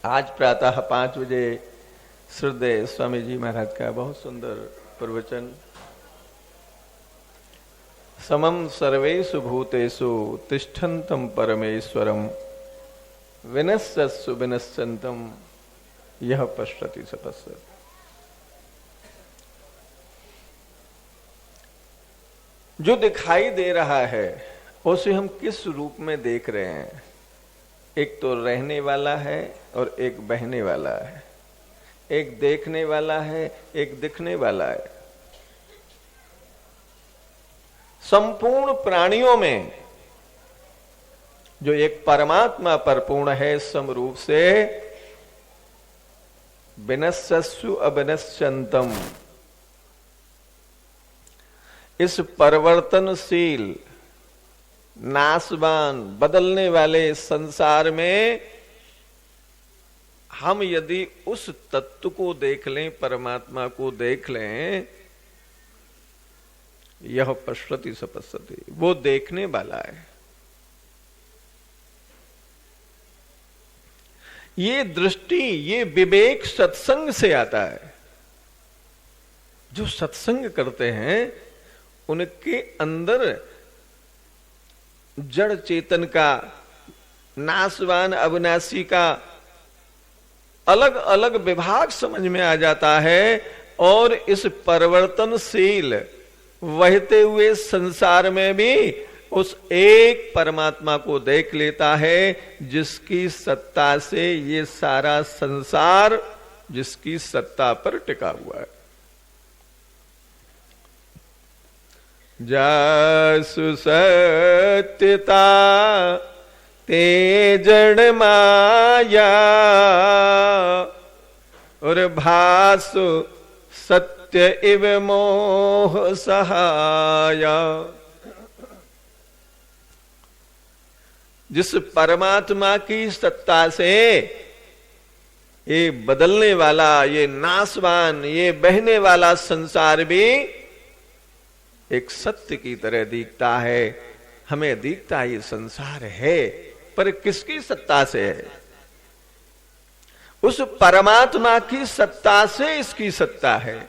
आज प्रातः 5 बजे श्रद्धेय स्वामी जी महाराज का बहुत सुंदर प्रवचन। समम सर्वेषु भूतेषु तिष्ठन्तं परमेश्वरं विनश्यत्सु विनश्यन्तं यह पश्यति स पश्यति। जो दिखाई दे रहा है उसे हम किस रूप में देख रहे हैं? एक तो रहने वाला है और एक बहने वाला है, एक देखने वाला है, एक दिखने वाला है। संपूर्ण प्राणियों में जो एक परमात्मा परिपूर्ण है समरूप से, विनश्यत्सु अविनश्यन्तम, इस परिवर्तनशील नाशवान बदलने वाले संसार में हम यदि उस तत्व को देख लें, परमात्मा को देख लें, यह पश्यति स पश्यति, वो देखने वाला है। ये दृष्टि, ये विवेक सत्संग से आता है। जो सत्संग करते हैं उनके अंदर जड़ चेतन का, नाशवान अविनाशी का अलग अलग विभाग समझ में आ जाता है और इस परिवर्तनशील बहते हुए संसार में भी उस एक परमात्मा को देख लेता है, जिसकी सत्ता से ये सारा संसार, जिसकी सत्ता पर टिका हुआ है। जासु सत्यता ते जड़ माया और भासु सत्य इव मोह सहाया। जिस परमात्मा की सत्ता से ये बदलने वाला, ये नाशवान, ये बहने वाला संसार भी एक सत्य की तरह दिखता है। हमें दिखता है ये संसार है, पर किसकी सत्ता से है? उस परमात्मा की सत्ता से इसकी सत्ता है।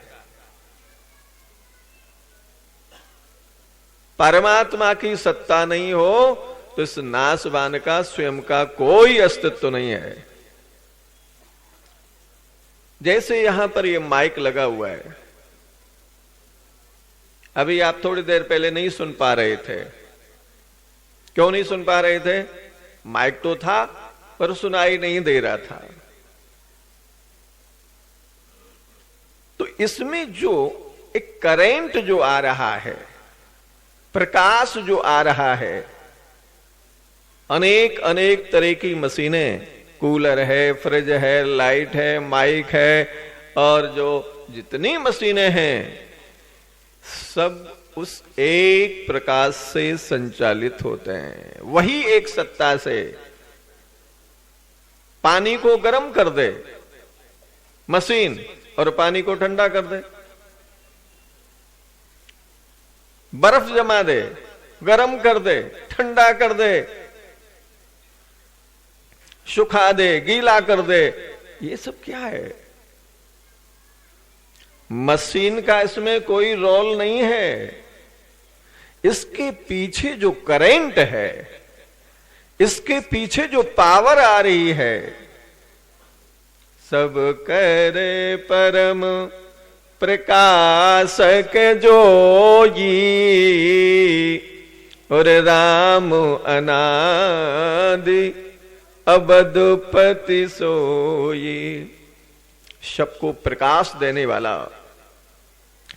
परमात्मा की सत्ता नहीं हो तो इस नाशवान का, स्वयं का कोई अस्तित्व नहीं है। जैसे यहां पर ये माइक लगा हुआ है, अभी आप थोड़ी देर पहले नहीं सुन पा रहे थे। क्यों नहीं सुन पा रहे थे? माइक तो था पर सुनाई नहीं दे रहा था। तो इसमें जो एक करंट जो आ रहा है, प्रकाश जो आ रहा है, अनेक अनेक तरह की मशीनें, कूलर है, फ्रिज है, लाइट है, माइक है, और जो जितनी मशीनें हैं सब उस एक प्रकाश से संचालित होते हैं। वही एक सत्ता से पानी को गर्म कर दे मशीन और पानी को ठंडा कर दे, बर्फ जमा दे, गर्म कर दे, ठंडा कर दे, सुखा दे, गीला कर दे, ये सब क्या है? मशीन का इसमें कोई रोल नहीं है। इसके पीछे जो करंट है, इसके पीछे जो पावर आ रही है, सब करे परम प्रकाशक जोगी और राम अनादि अबदुपति सोई। सबको प्रकाश देने वाला,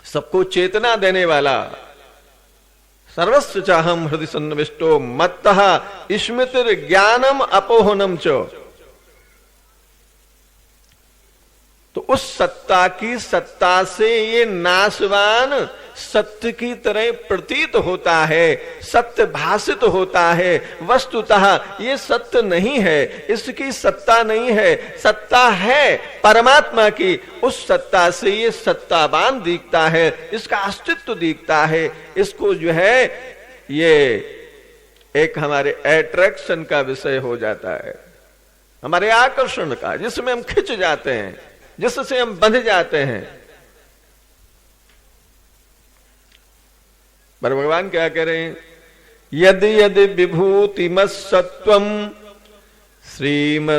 सबको चेतना देने वाला, सर्वस्व चाहम हृदय सन्निविष्टो मत्तः स्मृतिर ज्ञानम अपोहनम च। तो उस सत्ता की सत्ता से ये नाशवान सत्य की तरह प्रतीत होता है, सत्य भाषित होता है। वस्तुतः ये सत्य नहीं है, इसकी सत्ता नहीं है, सत्ता है परमात्मा की। उस सत्ता से ये सत्तावान दिखता है, इसका अस्तित्व दिखता है। इसको जो है ये एक हमारे अट्रैक्शन का विषय हो जाता है। हमारे आकर्षण का, जिसमें हम खिंच जाते हैं, जिससे हम बंध जाते हैं। पर भगवान क्या कह रहे हैं? यदि यदि विभूतिमत्सत्वम श्रीमदूर्जितमेव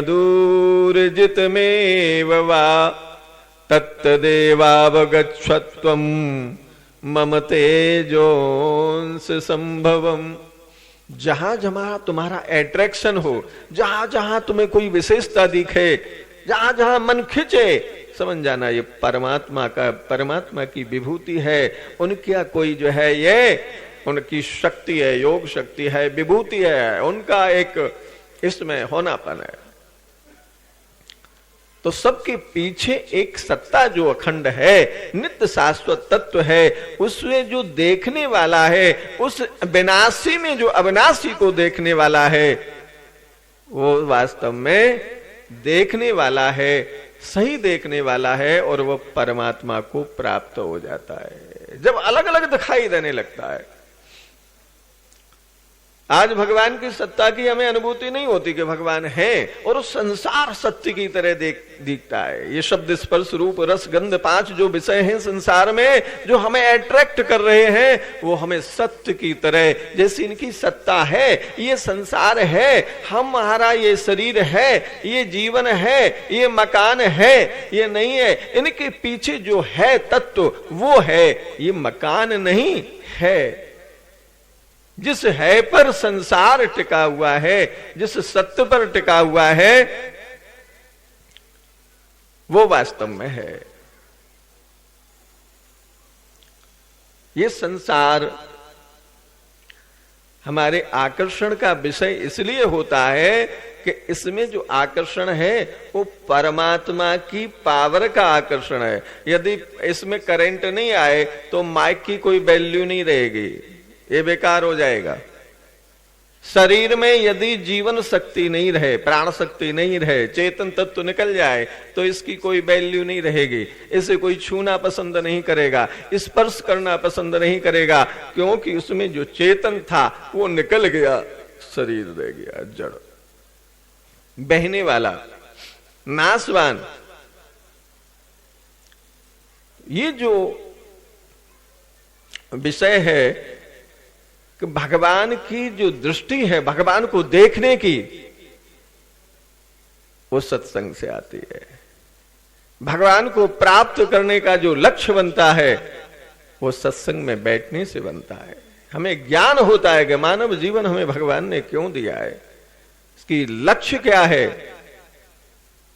वा तत्तदेवावगच्छत्वम मम तेजोंस संभवम। जहां जहां तुम्हारा एट्रैक्शन हो, जहां जहां तुम्हें कोई विशेषता दिखे, जहां जहां मन खिंचे, समझ जाना ये परमात्मा की विभूति है। उनका कोई जो है ये उनकी शक्ति है, योग शक्ति है, विभूति है, उनका एक इसमें होनापन है। तो सबके पीछे एक सत्ता जो अखंड है, नित्य शाश्वत तत्व है, उसमें जो देखने वाला है, उस विनाशी में जो अविनाशी को देखने वाला है, वो वास्तव में देखने वाला है, सही देखने वाला है, और वो परमात्मा को प्राप्त हो जाता है जब अलग अलग दिखाई देने लगता है। आज भगवान की सत्ता की हमें अनुभूति नहीं होती कि भगवान है, और संसार सत्य की तरह दिखता है। ये शब्द स्पर्श रूप रस गंध 5 जो विषय हैं संसार में, जो हमें अट्रैक्ट कर रहे हैं, वो हमें सत्य की तरह, जैसे इनकी सत्ता है, ये संसार है, हमारा ये शरीर है, ये जीवन है, ये मकान है, ये नहीं है। इनके पीछे जो है तत्व वो है, ये मकान नहीं है। जिस है पर संसार टिका हुआ है, जिस सत्य पर टिका हुआ है, वो वास्तव में है। ये संसार हमारे आकर्षण का विषय इसलिए होता है कि इसमें जो आकर्षण है वो परमात्मा की पावर का आकर्षण है। यदि इसमें करंट नहीं आए तो माइक की कोई वैल्यू नहीं रहेगी, ये बेकार हो जाएगा। शरीर में यदि जीवन शक्ति नहीं रहे, प्राण शक्ति नहीं रहे, चेतन तत्व निकल जाए, तो इसकी कोई वैल्यू नहीं रहेगी। इसे कोई छूना पसंद नहीं करेगा, स्पर्श करना पसंद नहीं करेगा, क्योंकि उसमें जो चेतन था वो निकल गया, शरीर रह गया जड़, बहने वाला, नाशवान। ये जो विषय है कि भगवान की जो दृष्टि है, भगवान को देखने की, वो सत्संग से आती है। भगवान को प्राप्त करने का जो लक्ष्य बनता है, वो सत्संग में बैठने से बनता है। हमें ज्ञान होता है कि मानव जीवन हमें भगवान ने क्यों दिया है, इसकी लक्ष्य क्या है।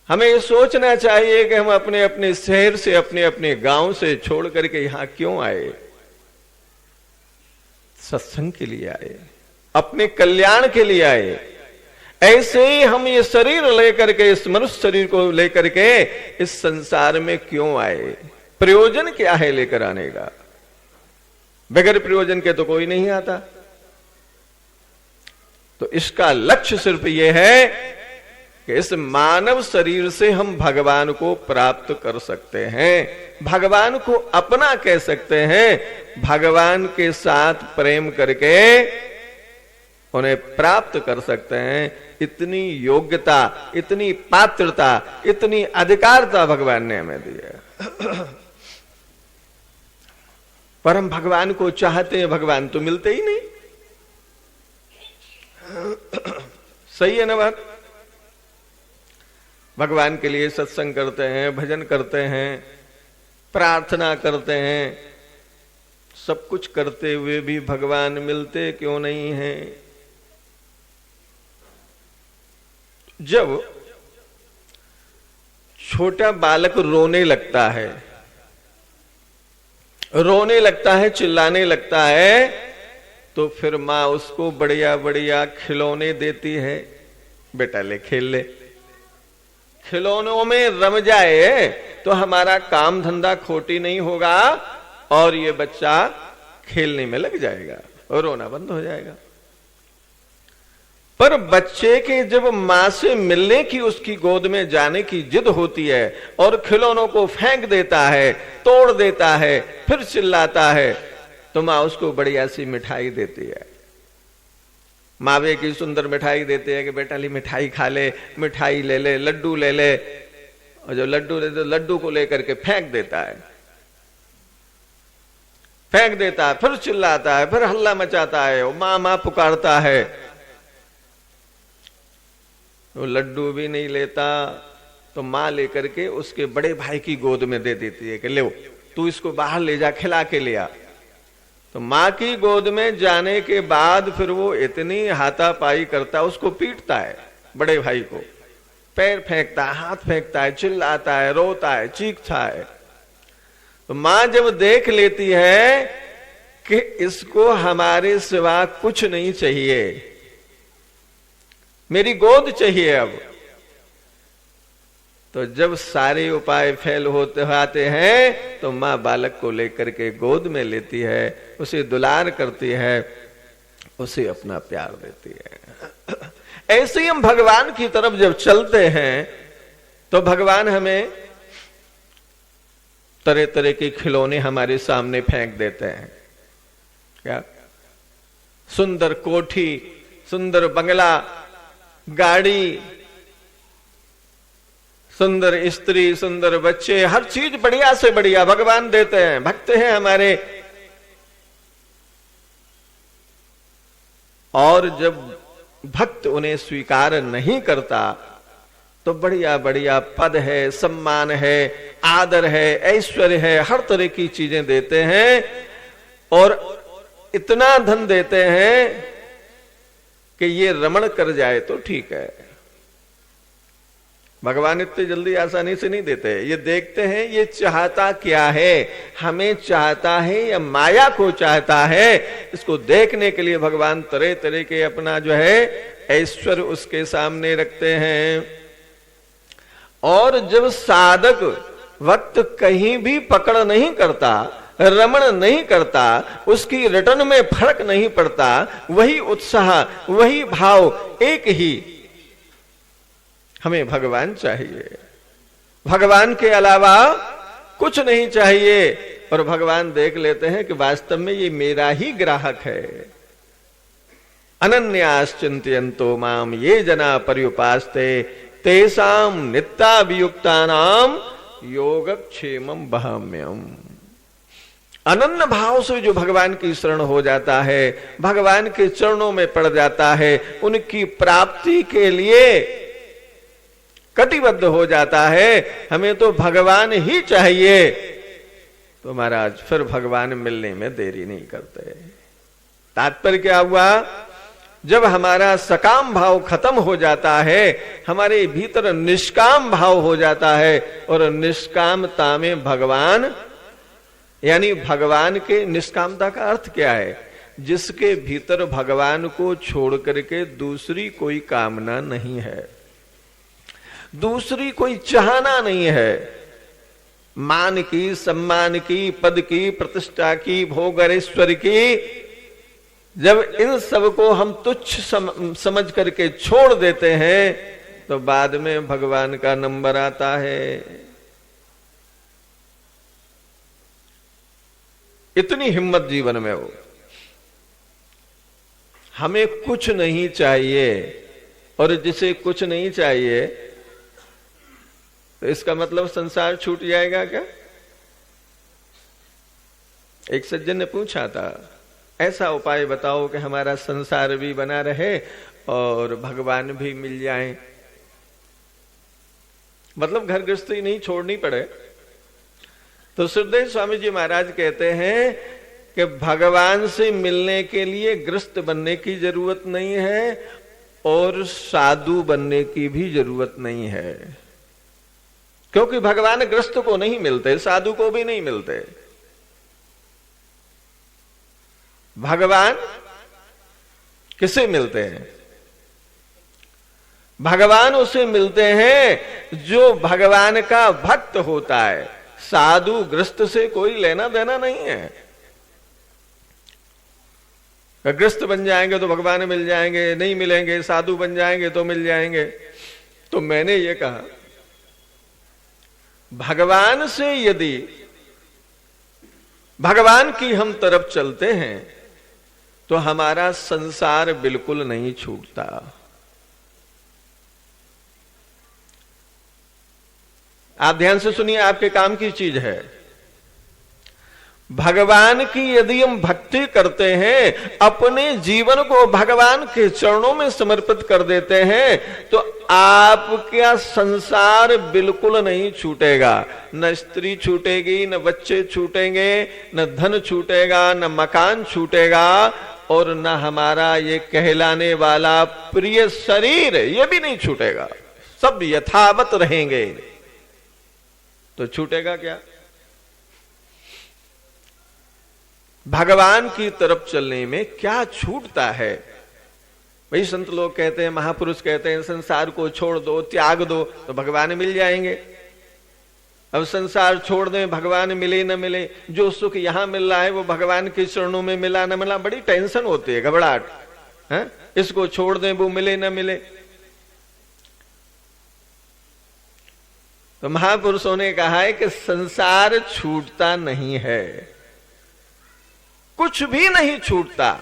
हमें ये सोचना चाहिए कि हम अपने अपने शहर से, अपने अपने गांव से छोड़ करके यहां क्यों आए। सत्संग के लिए आए, अपने कल्याण के लिए आए। ऐसे ही हम ये शरीर लेकर के, इस मनुष्य शरीर को लेकर के इस संसार में क्यों आए, प्रयोजन क्या है लेकर आने का। बगैर प्रयोजन के तो कोई नहीं आता। तो इसका लक्ष्य सिर्फ ये है कि इस मानव शरीर से हम भगवान को प्राप्त कर सकते हैं, भगवान को अपना कह सकते हैं, भगवान के साथ प्रेम करके उन्हें प्राप्त कर सकते हैं। इतनी योग्यता, इतनी पात्रता, इतनी अधिकारता भगवान ने हमें दी है। पर हम भगवान को चाहते हैं, भगवान तो मिलते ही नहीं। सही है ना बात। भगवान के लिए सत्संग करते हैं, भजन करते हैं, प्रार्थना करते हैं, सब कुछ करते हुए भी भगवान मिलते क्यों नहीं हैं। जब छोटा बालक रोने लगता है, चिल्लाने लगता है, तो फिर माँ उसको बढ़िया बढ़िया खिलौने देती है, बेटा ले खेल ले। खिलौनों में रम जाए तो हमारा काम धंधा खोटी नहीं होगा और ये बच्चा खेलने में लग जाएगा और रोना बंद हो जाएगा। पर बच्चे के जब मां से मिलने की, उसकी गोद में जाने की जिद होती है और खिलौनों को फेंक देता है, तोड़ देता है, फिर चिल्लाता है, तो मां उसको बढ़िया सी मिठाई देती है। मावे की सुंदर मिठाई देते हैं कि बेटा ली मिठाई खा ले, मिठाई ले ले, लड्डू ले ले, और जो लड्डू ले तो लड्डू को लेकर के फेंक देता है, फेंक देता है, फिर चिल्लाता है, फिर हल्ला मचाता है, वो माँ माँ पुकारता है, वो लड्डू भी नहीं लेता, तो माँ लेकर के उसके बड़े भाई की गोद में दे देती है कि ले तू इसको बाहर ले जा, खिला के ले आ। तो माँ की गोद में जाने के बाद फिर वो इतनी हाथापाई करता, उसको पीटता है बड़े भाई को, पैर फेंकता है, हाथ फेंकता है, चिल्लाता है, रोता है, चीखता है। तो माँ जब देख लेती है कि इसको हमारे सिवा कुछ नहीं चाहिए, मेरी गोद चाहिए अब, तो जब सारे उपाय फेल होते आते हैं तो माँ बालक को लेकर के गोद में लेती है, उसे दुलार करती है, उसे अपना प्यार देती है। ऐसे ही हम भगवान की तरफ जब चलते हैं तो भगवान हमें तरह तरह के खिलौने हमारे सामने फेंक देते हैं। क्या सुंदर कोठी, सुंदर बंगला, गाड़ी, सुंदर स्त्री, सुंदर बच्चे, हर चीज बढ़िया से बढ़िया भगवान देते हैं, भक्त हैं हमारे। और जब भक्त उन्हें स्वीकार नहीं करता तो बढ़िया बढ़िया पद है, सम्मान है, आदर है, ऐश्वर्य है, हर तरह की चीजें देते हैं, और इतना धन देते हैं कि ये रमण कर जाए तो ठीक है। भगवान इतनी जल्दी आसानी से नहीं देते, ये देखते हैं ये चाहता क्या है, हमें चाहता है या माया को चाहता है। इसको देखने के लिए भगवान तरह तरह के अपना जो है ऐश्वर्य उसके सामने रखते हैं। और जब साधक वक्त कहीं भी पकड़ नहीं करता, रमण नहीं करता, उसकी रिटर्न में फर्क नहीं पड़ता, वही उत्साह, वही भाव, एक ही हमें भगवान चाहिए, भगवान के अलावा कुछ नहीं चाहिए। और भगवान देख लेते हैं कि वास्तव में ये मेरा ही ग्राहक है। अनन्याश्चिन्तयन्तो माम ये जना पर्युपास्ते तेषां नित्याभियुक्तानां योगक्षेमं वहाम्यहम्। अनन्य भाव से जो भगवान की शरण हो जाता है, भगवान के चरणों में पड़ जाता है, उनकी प्राप्ति के लिए कटिबद्ध हो जाता है, हमें तो भगवान ही चाहिए, तो महाराज फिर भगवान मिलने में देरी नहीं करते। तात्पर्य क्या हुआ? जब हमारा सकाम भाव खत्म हो जाता है, हमारे भीतर निष्काम भाव हो जाता है, और निष्कामता में भगवान, यानी भगवान के निष्कामता का अर्थ क्या है? जिसके भीतर भगवान को छोड़ करके दूसरी कोई कामना नहीं है, दूसरी कोई चाहना नहीं है, मान की, सम्मान की, पद की, प्रतिष्ठा की, भोग ऐश्वर्य की। जब इन सब को हम तुच्छ समझ करके छोड़ देते हैं तो बाद में भगवान का नंबर आता है। इतनी हिम्मत जीवन में हो, हमें कुछ नहीं चाहिए, और जिसे कुछ नहीं चाहिए तो इसका मतलब संसार छूट जाएगा क्या? एक सज्जन ने पूछा था, ऐसा उपाय बताओ कि हमारा संसार भी बना रहे और भगवान भी मिल जाए, मतलब घर गृहस्थी नहीं छोड़नी पड़े। तो सुखदेव स्वामी जी महाराज कहते हैं कि भगवान से मिलने के लिए गृहस्थ बनने की जरूरत नहीं है और साधु बनने की भी जरूरत नहीं है, क्योंकि भगवान गृहस्थ को नहीं मिलते, साधु को भी नहीं मिलते। भगवान किसे मिलते हैं? भगवान उसे मिलते हैं जो भगवान का भक्त होता है। साधु गृहस्थ से कोई लेना देना नहीं है। गृहस्थ बन जाएंगे तो भगवान मिल जाएंगे, नहीं मिलेंगे, साधु बन जाएंगे तो मिल जाएंगे। तो मैंने ये कहा, भगवान से यदि भगवान की हम तरफ चलते हैं तो हमारा संसार बिल्कुल नहीं छूटता। आप ध्यान से सुनिए, आपके काम की चीज है। भगवान की यदि हम भक्ति करते हैं, अपने जीवन को भगवान के चरणों में समर्पित कर देते हैं, तो आपका संसार बिल्कुल नहीं छूटेगा। न स्त्री छूटेगी, न बच्चे छूटेंगे, न धन छूटेगा, न मकान छूटेगा, और न हमारा ये कहलाने वाला प्रिय शरीर, ये भी नहीं छूटेगा। सब यथावत रहेंगे। तो छूटेगा क्या? भगवान की तरफ चलने में क्या छूटता है? वही संत लोग कहते हैं, महापुरुष कहते हैं, संसार को छोड़ दो, त्याग दो, तो भगवान मिल जाएंगे। अब संसार छोड़ दें, भगवान मिले न मिले, जो सुख यहां मिल रहा है वो भगवान के चरणों में मिला न मिला, बड़ी टेंशन होती है, घबराहट है। इसको छोड़ दें, वो मिले न मिले। तो महापुरुषों ने कहा है कि संसार छूटता नहीं है, कुछ भी नहीं छूटता।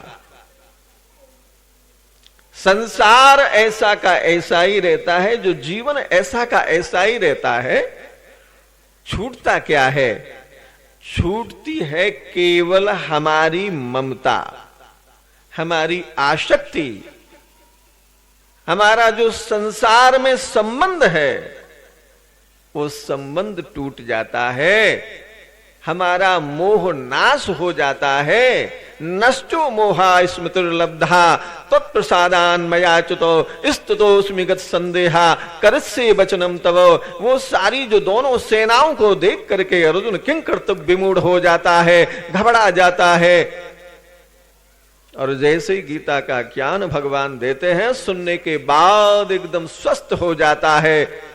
संसार ऐसा का ऐसा ही रहता है, जो जीवन ऐसा का ऐसा ही रहता है। छूटता क्या है? छूटती है केवल हमारी ममता, हमारी आसक्ति, हमारा जो संसार में संबंध है वो संबंध टूट जाता है, हमारा मोह नाश हो जाता है। नष्टो मोहा स्मृतिर्लब्धा तत्प्रसादान मया च्युतो स्तुतोस्मि गत संदेहा करस्य वचनम तव। वो सारी जो दोनों सेनाओं को देख करके अर्जुन किंग कर्तव्य विमूढ़ हो जाता है, घबरा जाता है। और जैसे ही गीता का ज्ञान भगवान देते हैं, सुनने के बाद एकदम स्वस्थ हो जाता है,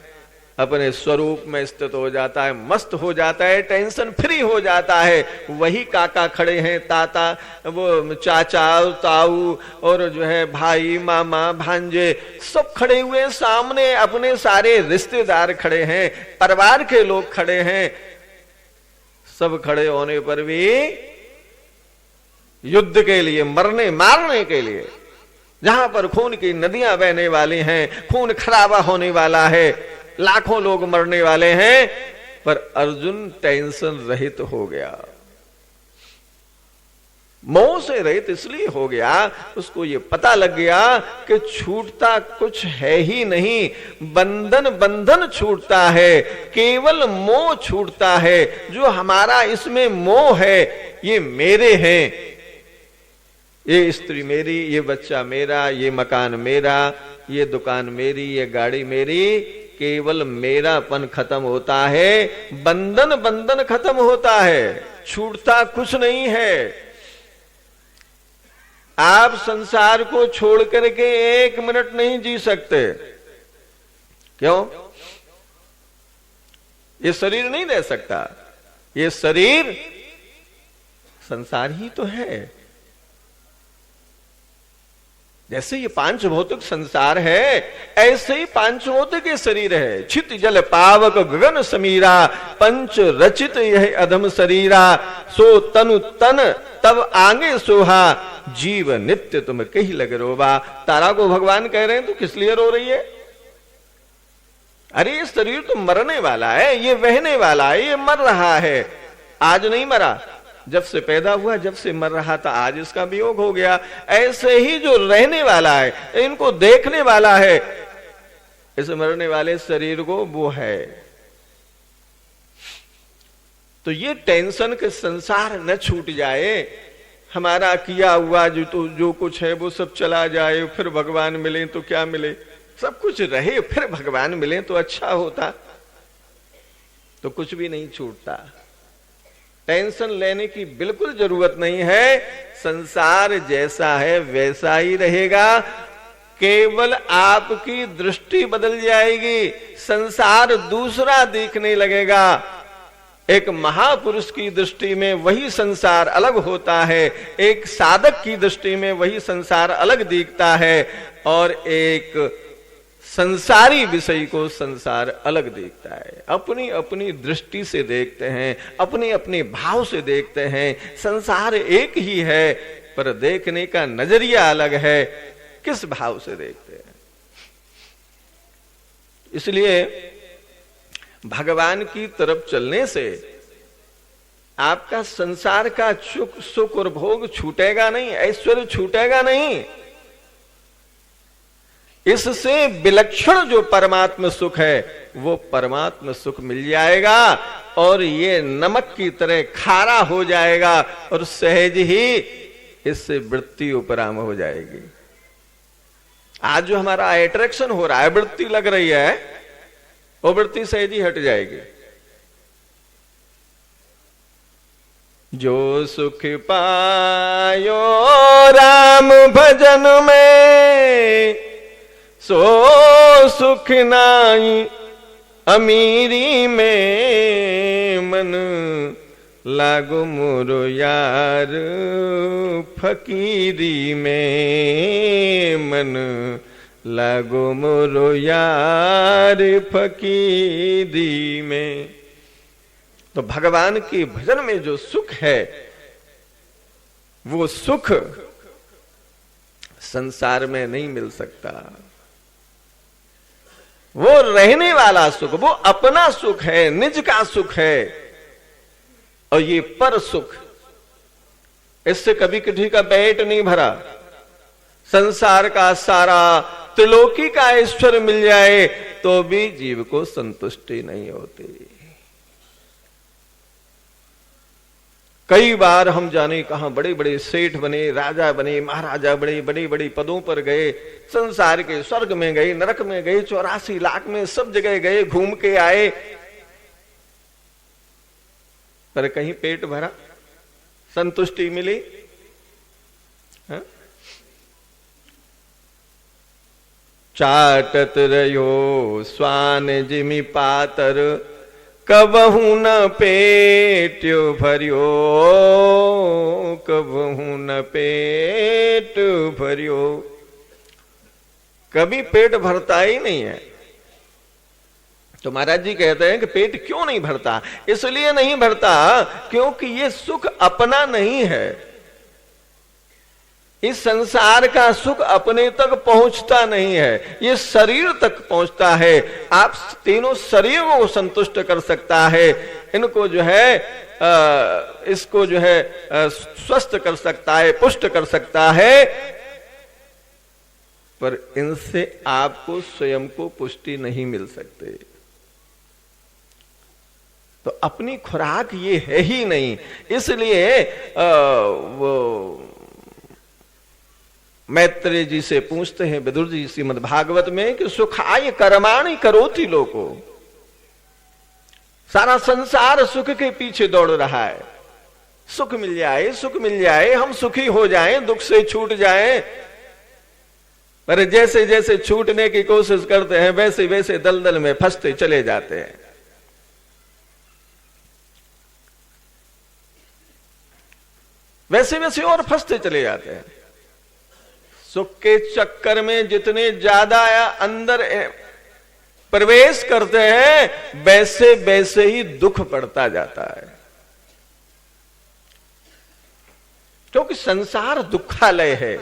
अपने स्वरूप में स्थित हो जाता है, मस्त हो जाता है, टेंशन फ्री हो जाता है। वही काका खड़े हैं, ताता, वो चाचा, ताऊ, और जो है भाई, मामा, भांजे, सब खड़े हुए सामने, अपने सारे रिश्तेदार खड़े हैं, परिवार के लोग खड़े हैं। सब खड़े होने पर भी युद्ध के लिए, मरने मारने के लिए, जहां पर खून की नदियां बहने वाली हैं, खून खराबा होने वाला है, लाखों लोग मरने वाले हैं, पर अर्जुन टेंशन रहित हो गया। मोह से रहित इसलिए हो गया, उसको ये पता लग गया कि छूटता कुछ है ही नहीं। बंधन बंधन छूटता है, केवल मोह छूटता है। जो हमारा इसमें मोह है, ये मेरे हैं, ये स्त्री मेरी, ये बच्चा मेरा, ये मकान मेरा, ये दुकान मेरी, ये गाड़ी मेरी, केवल मेरापन खत्म होता है, बंधन बंधन खत्म होता है, छूटता कुछ नहीं है। आप संसार को छोड़ करके एक मिनट नहीं जी सकते। क्यों? ये शरीर नहीं दे सकता। ये शरीर संसार ही तो है। जैसे ये पांच भौतिक संसार है, ऐसे ही पांच भौतिक ये शरीर है। छित जल पावक गगन समीरा, पंच रचित यह अधम शरीरा, सो तनु तन तब आगे सोहा, जीव नित्य तुम कहीं लग रोबा। तारा को भगवान कह रहे हैं तो किस लिए रो रही है? अरे ये शरीर तो मरने वाला है, ये बहने वाला है, ये मर रहा है। आज नहीं मरा, जब से पैदा हुआ, जब से मर रहा था, आज इसका वियोग हो गया। ऐसे ही जो रहने वाला है, इनको देखने वाला है, इस मरने वाले शरीर को, वो है। तो ये टेंशन के संसार न छूट जाए, हमारा किया हुआ जो कुछ है वो सब चला जाए, फिर भगवान मिले तो क्या मिले, सब कुछ रहे फिर भगवान मिले तो अच्छा होता। तो कुछ भी नहीं छूटता। टेंशन लेने की बिल्कुल जरूरत नहीं है। संसार जैसा है वैसा ही रहेगा, केवल आपकी दृष्टि बदल जाएगी, संसार दूसरा दिखने लगेगा। एक महापुरुष की दृष्टि में वही संसार अलग होता है, एक साधक की दृष्टि में वही संसार अलग दिखता है, और एक संसारी विषय को संसार अलग देखता है। अपनी अपनी दृष्टि से देखते हैं, अपने अपने भाव से देखते हैं। संसार एक ही है, पर देखने का नजरिया अलग है, किस भाव से देखते हैं। इसलिए भगवान की तरफ चलने से आपका संसार का सुख और भोग छूटेगा नहीं, ऐश्वर्य छूटेगा नहीं। इससे विलक्षण जो परमात्म सुख है वो परमात्म सुख मिल जाएगा और ये नमक की तरह खारा हो जाएगा और सहज ही इससे वृत्ति उपराम हो जाएगी। आज जो हमारा अट्रैक्शन हो रहा है, वृत्ति लग रही है, वो वृत्ति सहज ही हट जाएगी। जो सुख पायो राम भजन में, सो सुख नाई अमीरी में। मन लागो मोरो यार फकीरी में, मन लागो मोरो यार फकीरी में। तो भगवान के भजन में जो सुख है, वो सुख संसार में नहीं मिल सकता। वो रहने वाला सुख, वो अपना सुख है, निज का सुख है। और ये पर सुख, इससे कभी किसी का पेट नहीं भरा। संसार का सारा त्रिलोकी का ऐश्वर्य मिल जाए तो भी जीव को संतुष्टि नहीं होती। कई बार हम जाने कहां बड़े बड़े सेठ बने, राजा बने, महाराजा बने, बड़े बड़े पदों पर गए, संसार के स्वर्ग में गए, नरक में गए, 84 लाख में सब जगह गए, घूम के आए, पर कहीं पेट भरा, संतुष्टि मिली? हा? चाटत रहो स्वान जिमि पातर, कबहू न पेट्यो भरियो, कबहू न पेट भरियो। कभी पेट भरता ही नहीं है। तो महाराज जी कहते हैं कि पेट क्यों नहीं भरता? इसलिए नहीं भरता क्योंकि ये सुख अपना नहीं है। इस संसार का सुख अपने तक पहुंचता नहीं है, ये शरीर तक पहुंचता है। आप तीनों शरीरों को संतुष्ट कर सकता है, इनको जो है इसको जो है स्वस्थ कर सकता है, पुष्ट कर सकता है, पर इनसे आपको स्वयं को पुष्टि नहीं मिल सकते। तो अपनी खुराक ये है ही नहीं। इसलिए वो मैत्रेय जी से पूछते हैं विदुर जी श्रीमद् भागवत में कि सुखाय कर्माणि करोति लोको। सारा संसार सुख के पीछे दौड़ रहा है, सुख मिल जाए, सुख मिल जाए, हम सुखी हो जाएं, दुख से छूट जाएं। पर जैसे जैसे छूटने की कोशिश करते हैं वैसे वैसे दलदल में फंसते चले जाते हैं। वैसे वैसे और फंसते चले जाते हैं। सुख के चक्कर में जितने ज्यादा अंदर प्रवेश करते हैं वैसे वैसे ही दुख पड़ता जाता है, क्योंकि संसार दुखालय है।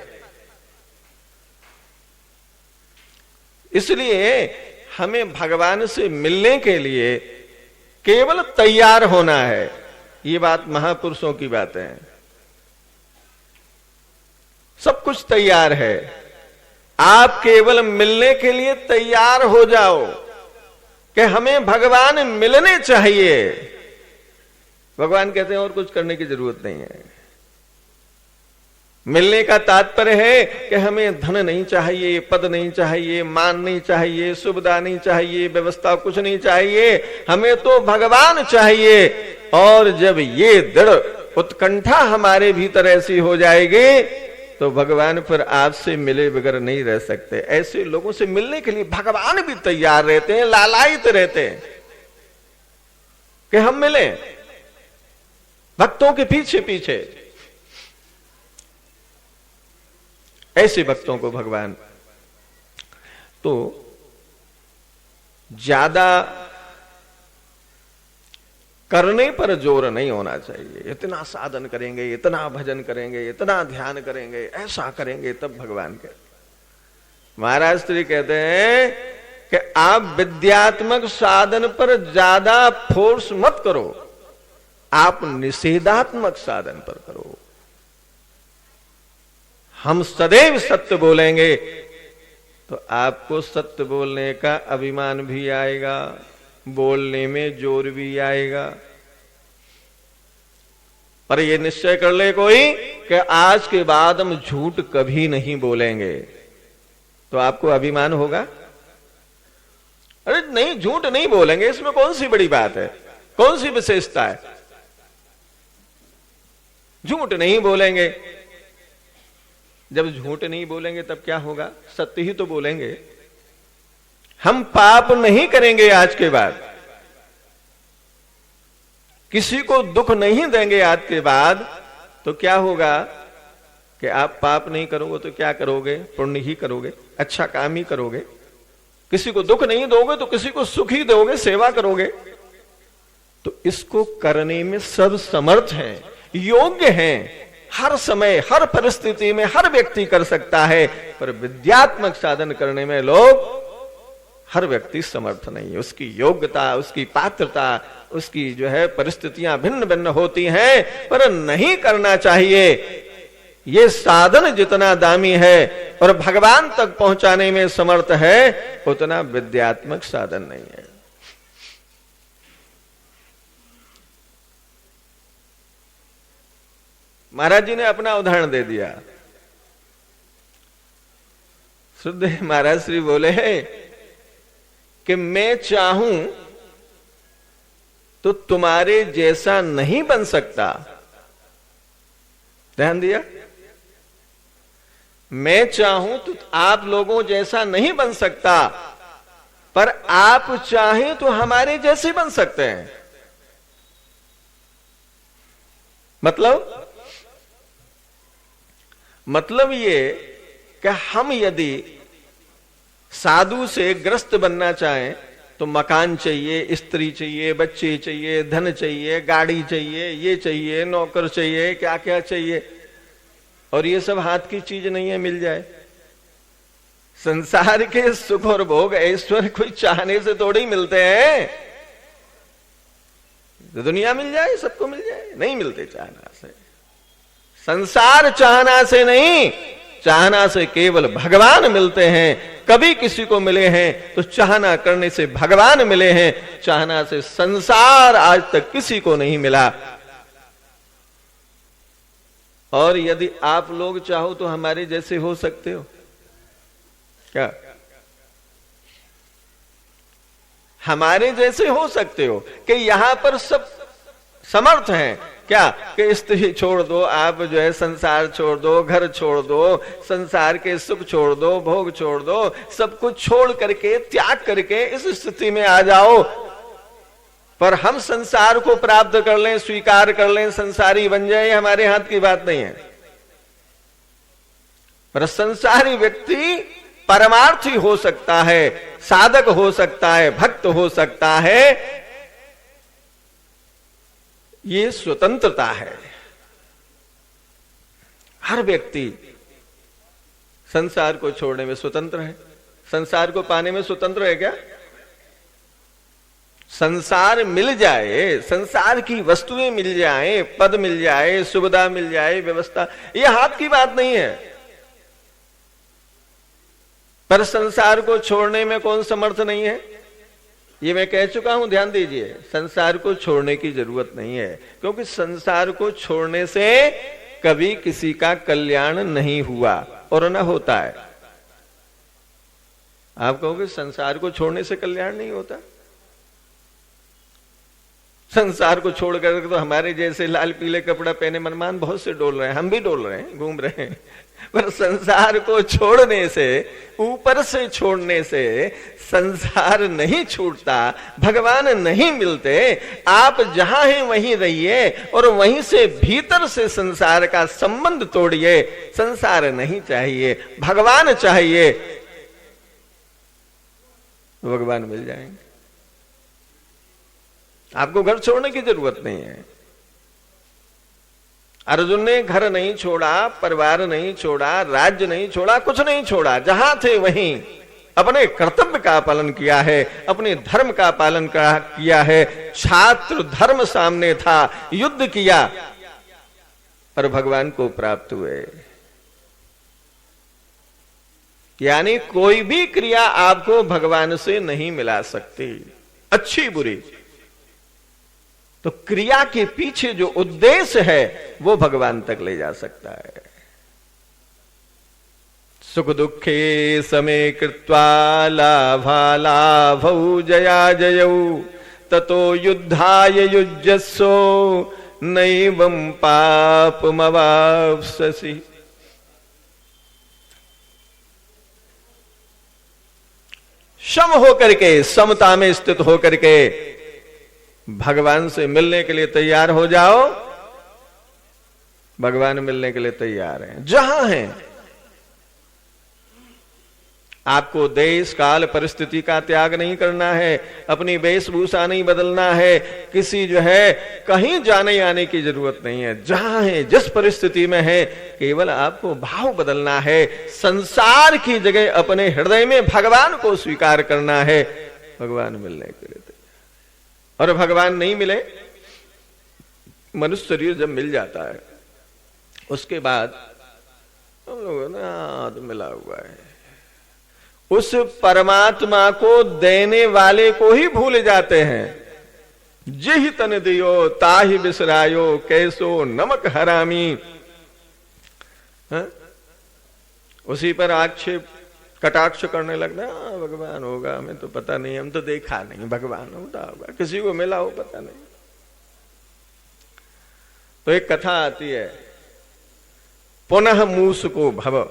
इसलिए हमें भगवान से मिलने के लिए केवल तैयार होना है। ये बात महापुरुषों की बात है। सब कुछ तैयार है, आप केवल मिलने के लिए तैयार हो जाओ कि हमें भगवान मिलने चाहिए। भगवान कहते हैं और कुछ करने की जरूरत नहीं है। मिलने का तात्पर्य है कि हमें धन नहीं चाहिए, पद नहीं चाहिए, मान नहीं चाहिए, सुविधा नहीं चाहिए, व्यवस्था कुछ नहीं चाहिए, हमें तो भगवान चाहिए। और जब ये दृढ़ उत्कंठा हमारे भीतर ऐसी हो जाएगी तो भगवान फिर आपसे मिले बगैर नहीं रह सकते। ऐसे लोगों से मिलने के लिए भगवान भी तैयार रहते हैं, लालायित रहते हैं कि हम मिले, भक्तों के पीछे पीछे। ऐसे भक्तों को भगवान तो ज्यादा करने पर जोर नहीं होना चाहिए। इतना साधन करेंगे, इतना भजन करेंगे, इतना ध्यान करेंगे, ऐसा करेंगे तब भगवान के। महाराज श्री कहते हैं कि आप विद्यात्मक साधन पर ज्यादा फोर्स मत करो, आप निषेधात्मक साधन पर करो। हम सदैव सत्य बोलेंगे तो आपको सत्य बोलने का अभिमान भी आएगा, बोलने में जोर भी आएगा। पर यह निश्चय कर ले कोई कि आज के बाद हम झूठ कभी नहीं बोलेंगे, तो आपको अभिमान होगा। अरे नहीं, झूठ नहीं बोलेंगे, इसमें कौन सी बड़ी बात है, कौन सी विशेषता है। झूठ नहीं बोलेंगे। जब झूठ नहीं बोलेंगे तब क्या होगा, सत्य ही तो बोलेंगे। हम पाप नहीं करेंगे आज के बाद, किसी को दुख नहीं देंगे आज के बाद, तो क्या होगा कि आप पाप नहीं करोगे तो क्या करोगे, पुण्य ही करोगे, अच्छा काम ही करोगे। किसी को दुख नहीं दोगे तो किसी को सुख ही दोगे, सेवा करोगे। तो इसको करने में सब समर्थ हैं, योग्य हैं। हर समय हर परिस्थिति में हर व्यक्ति कर सकता है, पर विद्यात्मक साधन करने में लोग हर व्यक्ति समर्थ नहीं है। उसकी योग्यता, उसकी पात्रता, उसकी जो है परिस्थितियां भिन्न भिन्न होती हैं, पर नहीं करना चाहिए। ये साधन जितना दामी है और भगवान तक पहुंचाने में समर्थ है, उतना विद्यात्मक साधन नहीं है। महाराज जी ने अपना उदाहरण दे दिया। शुद्ध महाराज श्री बोले कि मैं चाहूं तो तुम्हारे जैसा नहीं बन सकता। ध्यान दिया, मैं चाहूं तो आप लोगों जैसा नहीं बन सकता, पर आप चाहें तो हमारे जैसे बन सकते हैं। मतलब ये कि हम यदि साधु से ग्रस्त बनना चाहें तो मकान चाहिए, स्त्री चाहिए, बच्चे चाहिए, धन चाहिए, गाड़ी चाहिए, ये चाहिए, नौकर चाहिए, क्या क्या चाहिए। और ये सब हाथ की चीज नहीं है, मिल जाए। संसार के सुख और भोग ऐश्वर्य कोई चाहने से थोड़ी मिलते हैं। तो दुनिया मिल जाए, सबको मिल जाए, नहीं मिलते चाहना से। संसार चाहना से नहीं, चाहना से केवल भगवान मिलते हैं। कभी किसी को मिले हैं तो चाहना करने से भगवान मिले हैं, चाहना से संसार आज तक किसी को नहीं मिला। और यदि आप लोग चाहो तो हमारे जैसे हो सकते हो क्या? हमारे जैसे हो सकते हो कि यहां पर सब समर्थ हैं क्या? कि स्त्री छोड़ दो, आप जो है संसार छोड़ दो, घर छोड़ दो, संसार के सुख छोड़ दो, भोग छोड़ दो, सब कुछ छोड़ करके, त्याग करके इस स्थिति में आ जाओ। पर हम संसार को प्राप्त कर लें, स्वीकार कर लें, संसारी बन जाए, हमारे हाथ की बात नहीं है। पर संसारी व्यक्ति परमार्थी हो सकता है, साधक हो सकता है, भक्त हो सकता है। ये स्वतंत्रता है। हर व्यक्ति संसार को छोड़ने में स्वतंत्र है। संसार को पाने में स्वतंत्र है क्या? संसार मिल जाए, संसार की वस्तुएं मिल जाएं, पद मिल जाए, सुविधा मिल जाए, व्यवस्था, ये हाथ की बात नहीं है। पर संसार को छोड़ने में कौन समर्थ नहीं है? ये मैं कह चुका हूं, ध्यान दीजिए। संसार को छोड़ने की जरूरत नहीं है, क्योंकि संसार को छोड़ने से कभी किसी का कल्याण नहीं हुआ और न होता है। आप कहोगे संसार को छोड़ने से कल्याण नहीं होता? संसार को छोड़कर तो हमारे जैसे लाल पीले कपड़ा पहने मनमान बहुत से डोल रहे हैं, हम भी डोल रहे हैं, घूम रहे हैं। पर संसार को छोड़ने से, ऊपर से छोड़ने से संसार नहीं छूटता, भगवान नहीं मिलते। आप जहां हैं वहीं रहिए और वहीं से भीतर से संसार का संबंध तोड़िए। संसार नहीं चाहिए, भगवान चाहिए, भगवान मिल जाएंगे। आपको घर छोड़ने की जरूरत नहीं है। अर्जुन ने घर नहीं छोड़ा, परिवार नहीं छोड़ा, राज्य नहीं छोड़ा, कुछ नहीं छोड़ा, जहां थे वहीं अपने कर्तव्य का पालन किया है, अपने धर्म का पालन किया है। छात्र धर्म सामने था, युद्ध किया और भगवान को प्राप्त हुए। यानी कोई भी क्रिया आपको भगवान से नहीं मिला सकती, अच्छी बुरी। तो क्रिया के पीछे जो उद्देश्य है वो भगवान तक ले जा सकता है। सुख दुखे समे कृत्वा लाभालाभौ जया जयौ ततो युद्धाय युज्यस्व नैवं पापमवाप्स्यसि। सम होकर के, समता में स्थित होकर के भगवान से मिलने के लिए तैयार हो जाओ। भगवान मिलने के लिए तैयार हैं, जहां हैं। आपको देश काल परिस्थिति का त्याग नहीं करना है, अपनी वेशभूषा नहीं बदलना है, किसी जो है कहीं जाने आने की जरूरत नहीं है। जहां है, जिस परिस्थिति में है, केवल आपको भाव बदलना है। संसार की जगह अपने हृदय में भगवान को स्वीकार करना है। भगवान मिलने के लिए, और भगवान नहीं मिले, मनुष्य शरीर जब मिल जाता है उसके बाद हम लोगों ने हाथ मिला हुआ है, उस परमात्मा को देने वाले को ही भूल जाते हैं। जिहि तन दियो ताहि बिसरायो कैसो नमक हरामी। उसी पर आक्षेप कटाक्ष करने लगता है, भगवान होगा, हमें तो पता नहीं, हम तो देखा नहीं, भगवान होता होगा, किसी को मिला हो पता नहीं। तो एक कथा आती है, पुनः मूस को भव।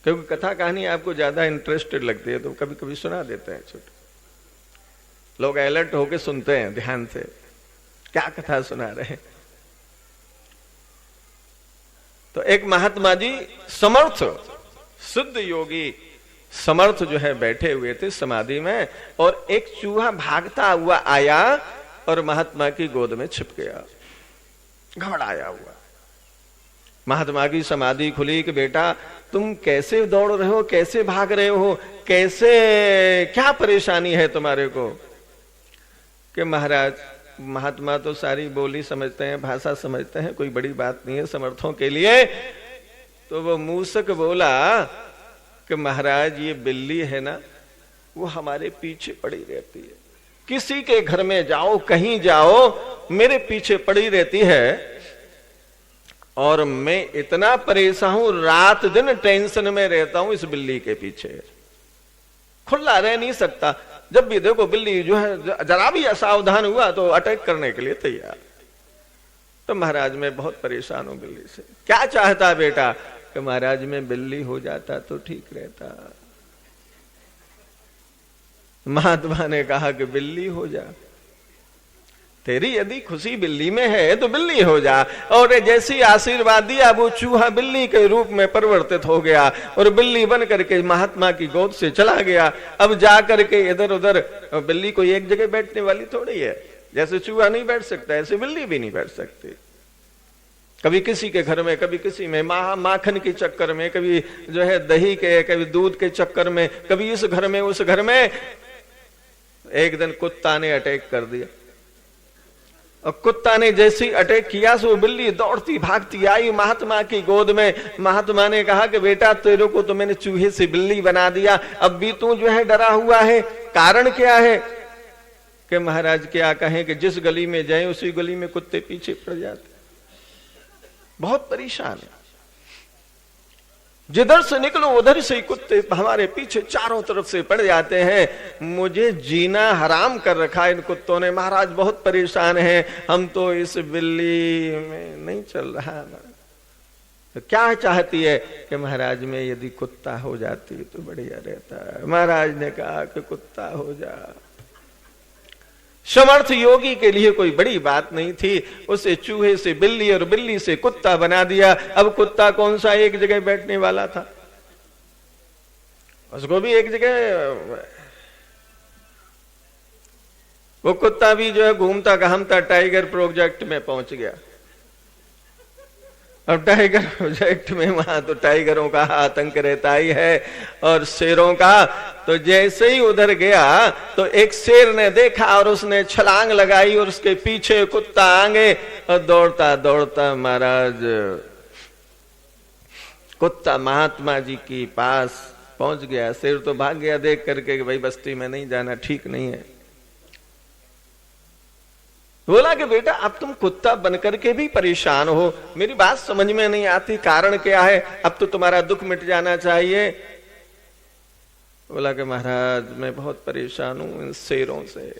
क्योंकि कथा कहानी आपको ज्यादा इंटरेस्टेड लगती है तो कभी कभी सुना देते हैं। छोटे लोग अलर्ट होके सुनते हैं ध्यान से, क्या कथा सुना रहे हैं। तो एक महात्मा जी समर्थ सिद्ध योगी समर्थ जो है बैठे हुए थे समाधि में, और एक चूहा भागता हुआ आया और महात्मा की गोद में छिप गया, घबराया हुआ। महात्मा की समाधि खुली कि बेटा तुम कैसे दौड़ रहे हो, कैसे भाग रहे हो, कैसे, क्या परेशानी है तुम्हारे को? कि महाराज, महात्मा तो सारी बोली समझते हैं, भाषा समझते हैं, कोई बड़ी बात नहीं है समर्थों के लिए। तो वो मूसक बोला कि महाराज ये बिल्ली है ना, वो हमारे पीछे पड़ी रहती है, किसी के घर में जाओ, कहीं जाओ, मेरे पीछे पड़ी रहती है, और मैं इतना परेशान हूं, रात दिन टेंशन में रहता हूं इस बिल्ली के पीछे, खुला रह नहीं सकता। जब भी देखो बिल्ली जो है जरा भी असावधान हुआ तो अटैक करने के लिए तैयार। तो महाराज मैं बहुत परेशान हूं बिल्ली से। क्या चाहता बेटा? कि महाराज में बिल्ली हो जाता तो ठीक रहता। महात्मा ने कहा कि बिल्ली हो जा, तेरी यदि खुशी बिल्ली में है तो बिल्ली हो जा। और जैसी आशीर्वाद दिया वो चूहा बिल्ली के रूप में परिवर्तित हो गया और बिल्ली बन करके महात्मा की गोद से चला गया। अब जा करके इधर उधर, बिल्ली कोई एक जगह बैठने वाली थोड़ी है, जैसे चूहा नहीं बैठ सकता ऐसे बिल्ली भी नहीं बैठ सकती। कभी किसी के घर में, कभी किसी में, माखन के चक्कर में, कभी जो है दही के, कभी दूध के चक्कर में, कभी इस घर में उस घर में। एक दिन कुत्ता ने अटैक कर दिया, और कुत्ता ने जैसी अटैक किया सो बिल्ली दौड़ती भागती आई महात्मा की गोद में। महात्मा ने कहा कि बेटा तेरे को तो मैंने चूहे से बिल्ली बना दिया, अब भी तू जो है डरा हुआ है, कारण क्या है? कि महाराज क्या कहें कि जिस गली में जाए उसी गली में कुत्ते पीछे पड़ जाते, बहुत परेशान है। जिधर से निकलो उधर से ही कुत्ते हमारे पीछे चारों तरफ से पड़ जाते हैं। मुझे जीना हराम कर रखा इन कुत्तों ने। महाराज बहुत परेशान हैं, हम तो इस बिल्ली में नहीं चल रहा। तो क्या चाहती है? कि महाराज में यदि कुत्ता हो जाती तो बढ़िया रहता है। महाराज ने कहा कि कुत्ता हो जा। समर्थ योगी के लिए कोई बड़ी बात नहीं थी, उसे चूहे से बिल्ली और बिल्ली से कुत्ता बना दिया। अब कुत्ता कौन सा एक जगह बैठने वाला था, उसको भी एक जगह वो कुत्ता भी जो है घूमता घामता टाइगर प्रोजेक्ट में पहुंच गया। अब टाइगर प्रोजेक्ट में वहां तो टाइगरों का आतंक रहता ही है और शेरों का। तो जैसे ही उधर गया तो एक शेर ने देखा और उसने छलांग लगाई और उसके पीछे कुत्ता आगे और दौड़ता दौड़ता महाराज कुत्ता महात्मा जी के पास पहुंच गया। शेर तो भाग गया देख करके कि भाई बस्ती में नहीं जाना, ठीक नहीं है। बोला कि बेटा अब तुम कुत्ता बनकर के भी परेशान हो, मेरी बात समझ में नहीं आती, कारण क्या है? अब तो तुम्हारा दुख मिट जाना चाहिए। बोला कि महाराज मैं बहुत परेशान हूं इन शेरों से।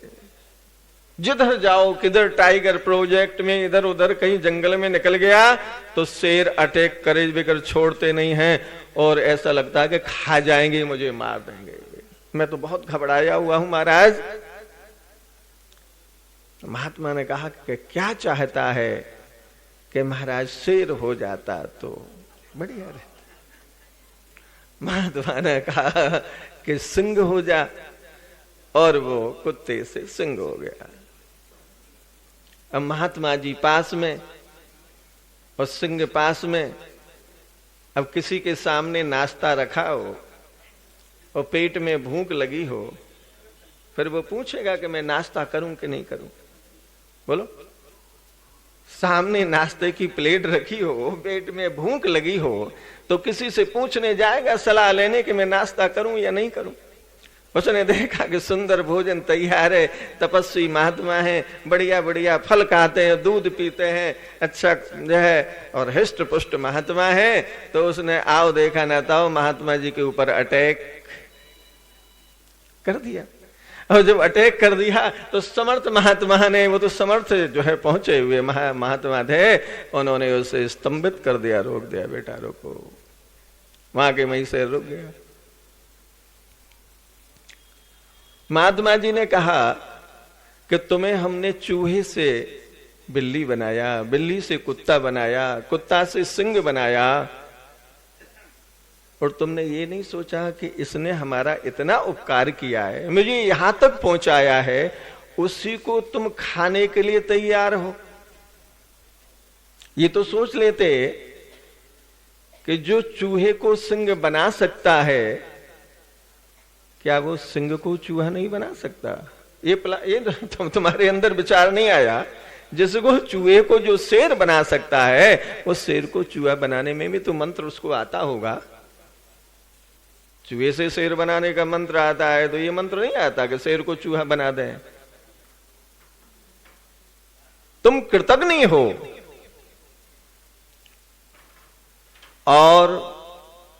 जिधर जाओ किधर टाइगर प्रोजेक्ट में इधर उधर कहीं जंगल में निकल गया तो शेर अटैक करे बिगर छोड़ते नहीं हैं और ऐसा लगता है कि खा जाएंगे, मुझे मार देंगे। मैं तो बहुत घबराया हुआ हूं महाराज। महात्मा ने कहा कि क्या चाहता है? कि महाराज शेर हो जाता तो बढ़िया रहता। महात्मा ने कहा कि सिंह हो जा, और वो कुत्ते से सिंह हो गया। अब महात्मा जी पास में और सिंह पास में। अब किसी के सामने नाश्ता रखा हो और पेट में भूख लगी हो, फिर वो पूछेगा कि मैं नाश्ता करूं कि नहीं करूं? बोलो, सामने नाश्ते की प्लेट रखी हो, पेट में भूख लगी हो, तो किसी से पूछने जाएगा सलाह लेने कि मैं नाश्ता करूं या नहीं करूं? उसने देखा कि सुंदर भोजन तैयार है, तपस्वी महात्मा है, बढ़िया बढ़िया फल खाते हैं, दूध पीते हैं, अच्छा जो है और हिष्ट पुष्ट महात्मा है, तो उसने आओ देखा ना ताओ महात्मा जी के ऊपर अटैक कर दिया। और जब अटैक कर दिया तो समर्थ महात्मा ने, वो तो समर्थ जो है पहुंचे हुए महात्मा थे, उन्होंने उसे स्तंभित कर दिया, रोक दिया, बेटा रोको। वहां के वहीं से रुक गया। महात्मा जी ने कहा कि तुम्हें हमने चूहे से बिल्ली बनाया, बिल्ली से कुत्ता बनाया, कुत्ता से सिंह बनाया, और तुमने ये नहीं सोचा कि इसने हमारा इतना उपकार किया है, मुझे यहां तक पहुंचाया है, उसी को तुम खाने के लिए तैयार हो? ये तो सोच लेते कि जो चूहे को सिंह बना सकता है, क्या वो सिंह को चूहा नहीं बना सकता? ये तुम्हारे अंदर विचार नहीं आया। जिसको चूहे को जो शेर बना सकता है, उस शेर को चूहा बनाने में भी तो मंत्र उसको आता होगा। चूहे से शेर बनाने का मंत्र आता है, तो ये मंत्र नहीं आता कि शेर को चूहा बना दें। तुम कृतज्ञ हो और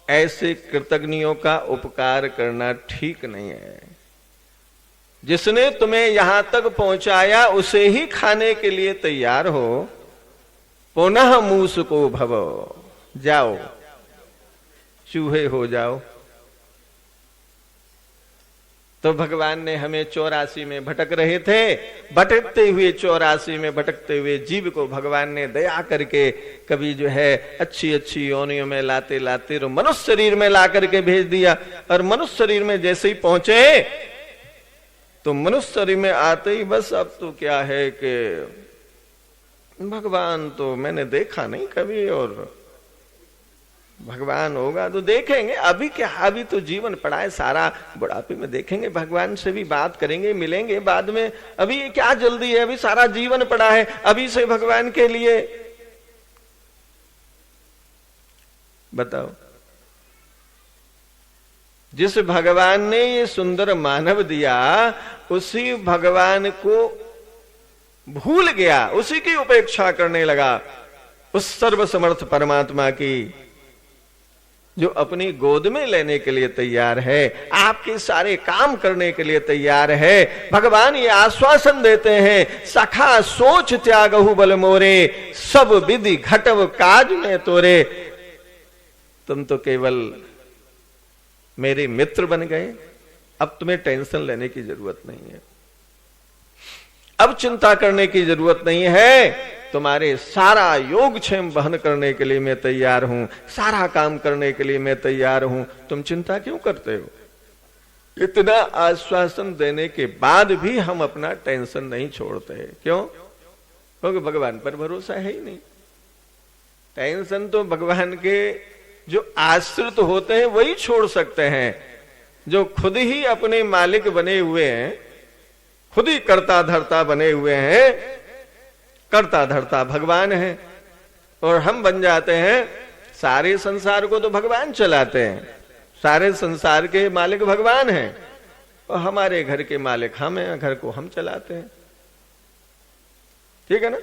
ऐसे कृतज्ञों का उपकार करना ठीक नहीं है। जिसने तुम्हें यहां तक पहुंचाया उसे ही खाने के लिए तैयार हो। पुनः मूस को भव, जाओ चूहे हो जाओ। तो भगवान ने हमें 84 में भटक रहे थे, भटकते हुए 84 में भटकते हुए जीव को भगवान ने दया करके कभी जो है अच्छी अच्छी योनियों में लाते लाते तो मनुष्य शरीर में ला करके भेज दिया। और मनुष्य शरीर में जैसे ही पहुंचे तो मनुष्य शरीर में आते ही बस अब तो क्या है कि भगवान तो मैंने देखा नहीं कभी, और भगवान होगा तो देखेंगे। अभी क्या, अभी तो जीवन पड़ा है सारा, बुढ़ापे में देखेंगे, भगवान से भी बात करेंगे, मिलेंगे बाद में। अभी क्या जल्दी है, अभी सारा जीवन पड़ा है, अभी से भगवान के लिए बताओ। जिस भगवान ने ये सुंदर मानव दिया, उसी भगवान को भूल गया, उसी की उपेक्षा करने लगा, उस सर्वसमर्थ परमात्मा की, जो अपनी गोद में लेने के लिए तैयार है, आपके सारे काम करने के लिए तैयार है। भगवान ये आश्वासन देते हैं, सखा सोच त्यागहु बल मोरे, सब विधि घटव काज में तोरे। तुम तो केवल मेरे मित्र बन गए, अब तुम्हें टेंशन लेने की जरूरत नहीं है, अब चिंता करने की जरूरत नहीं है। तुम्हारे सारा योगक्षेम वहन करने के लिए मैं तैयार हूं, सारा काम करने के लिए मैं तैयार हूं, तुम चिंता क्यों करते हो? इतना आश्वासन देने के बाद भी हम अपना टेंशन नहीं छोड़ते। क्यों? क्योंकि भगवान पर भरोसा है ही नहीं। टेंशन तो भगवान के जो आश्रित होते हैं वही छोड़ सकते हैं, जो खुद ही अपने मालिक बने हुए हैं, खुद ही कर्ता धर्ता बने हुए हैं। कर्ता धर्ता भगवान है और हम बन जाते हैं, सारे संसार को तो भगवान चलाते हैं, सारे संसार के मालिक भगवान हैं और हमारे घर के मालिक हम हैं, घर को हम चलाते हैं। ठीक है ना?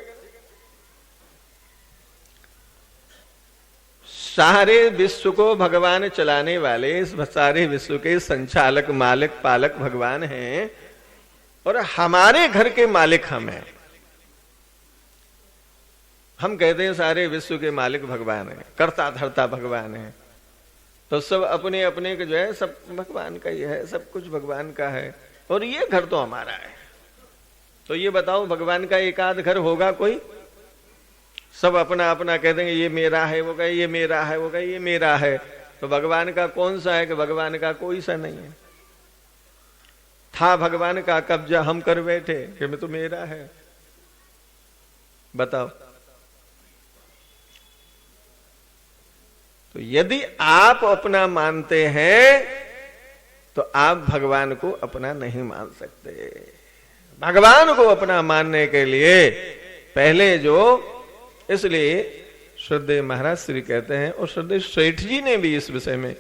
सारे विश्व को भगवान चलाने वाले, इस सारे विश्व के संचालक मालिक पालक भगवान हैं और हमारे घर के मालिक हम हैं। हम कहते हैं सारे विश्व के मालिक भगवान हैं, कर्ता धर्ता भगवान है, तो सब अपने अपने के जो है सब भगवान का ही है, सब कुछ भगवान का है और ये घर तो हमारा है। तो ये बताओ, भगवान का एक आध घर होगा कोई? सब अपना अपना कह देंगे ये मेरा है, वो कहे ये मेरा है, वो कहे ये मेरा है। तो भगवान का कौन सा है? कि भगवान का कोई सा नहीं है। था भगवान का कब्जा हम कर बैठे कि मैं तो मेरा है। बताओ। तो यदि आप अपना मानते हैं तो आप भगवान को अपना नहीं मान सकते। भगवान को अपना मानने के लिए पहले इसलिए श्रद्धेय महाराज श्री कहते हैं, और श्रद्धेय सेठ जी ने भी इस विषय में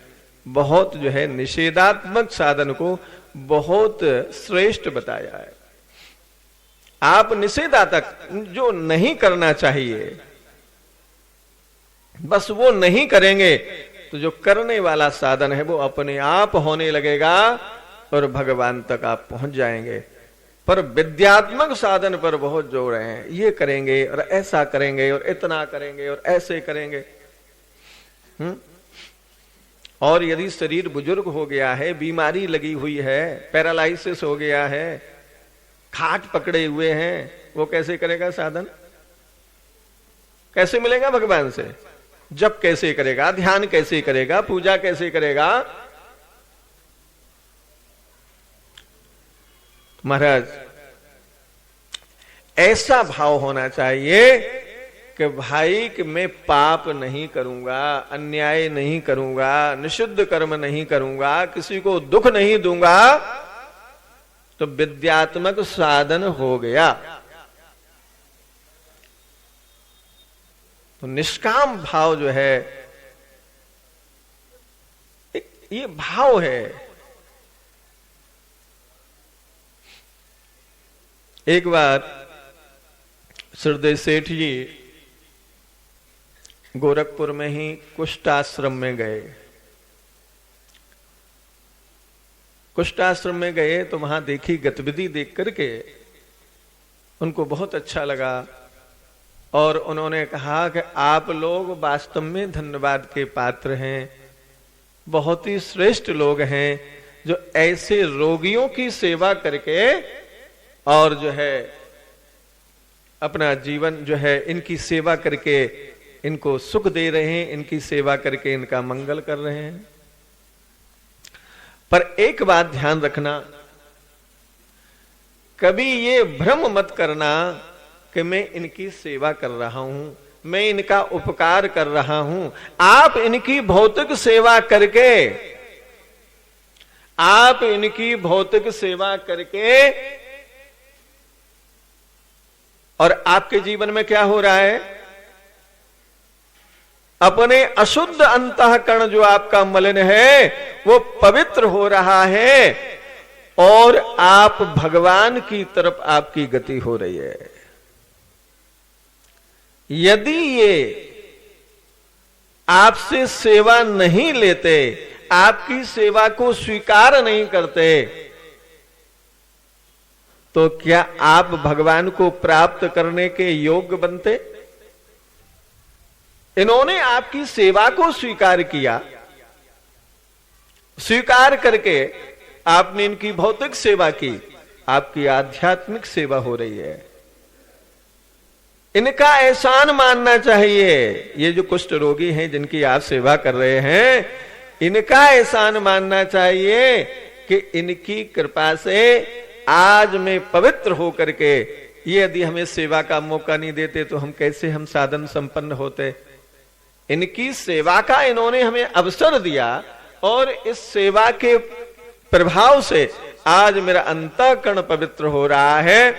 बहुत जो है निषेधात्मक साधन को बहुत श्रेष्ठ बताया है। आप निषेधात्मक जो नहीं करना चाहिए बस वो नहीं करेंगे तो जो करने वाला साधन है वो अपने आप होने लगेगा और भगवान तक आप पहुंच जाएंगे। पर विद्यात्मक साधन पर बहुत जोर है, ये करेंगे और ऐसा करेंगे और इतना करेंगे और ऐसे करेंगे। और यदि शरीर बुजुर्ग हो गया है, बीमारी लगी हुई है, पैरालाइसिस हो गया है, खाट पकड़े हुए हैं, वो कैसे करेगा साधन? कैसे मिलेगा भगवान से? जप कैसे करेगा? ध्यान कैसे करेगा? पूजा कैसे करेगा? महाराज ऐसा भाव होना चाहिए कि भाई कि मैं पाप नहीं करूंगा, अन्याय नहीं करूंगा, निषिद्ध कर्म नहीं करूंगा, किसी को दुख नहीं दूंगा, तो विद्यात्मक साधन हो गया। तो निष्काम भाव जो है ये भाव है। एक बार श्रद्धेय सेठ जी गोरखपुर में ही कुष्ठाश्रम में गए। कुष्ठाश्रम में गए तो वहां देखी गतिविधि देख करके उनको बहुत अच्छा लगा और उन्होंने कहा कि आप लोग वास्तव में धन्यवाद के पात्र हैं, बहुत ही श्रेष्ठ लोग हैं जो ऐसे रोगियों की सेवा करके और जो है अपना जीवन जो है इनकी सेवा करके इनको सुख दे रहे हैं, इनकी सेवा करके इनका मंगल कर रहे हैं। पर एक बात ध्यान रखना, कभी ये भ्रम मत करना कि मैं इनकी सेवा कर रहा हूं, मैं इनका उपकार कर रहा हूं। आप इनकी भौतिक सेवा करके, आप इनकी भौतिक सेवा करके और आपके जीवन में क्या हो रहा है? अपने अशुद्ध अंतःकरण जो आपका मलिन है वो पवित्र हो रहा है और आप भगवान की तरफ आपकी गति हो रही है। यदि ये आपसे सेवा नहीं लेते, आपकी सेवा को स्वीकार नहीं करते, तो क्या आप भगवान को प्राप्त करने के योग्य बनते? इन्होंने आपकी सेवा को स्वीकार किया, स्वीकार करके आपने इनकी भौतिक सेवा की, आपकी आध्यात्मिक सेवा हो रही है। इनका एहसान मानना चाहिए। ये जो कुष्ठ रोगी हैं जिनकी आप सेवा कर रहे हैं, इनका एहसान मानना चाहिए कि इनकी कृपा से आज मैं पवित्र होकर के, ये यदि हमें सेवा का मौका नहीं देते तो हम कैसे हम साधन संपन्न होते। इनकी सेवा का इन्होंने हमें अवसर दिया और इस सेवा के प्रभाव से आज मेरा अंतःकरण पवित्र हो रहा है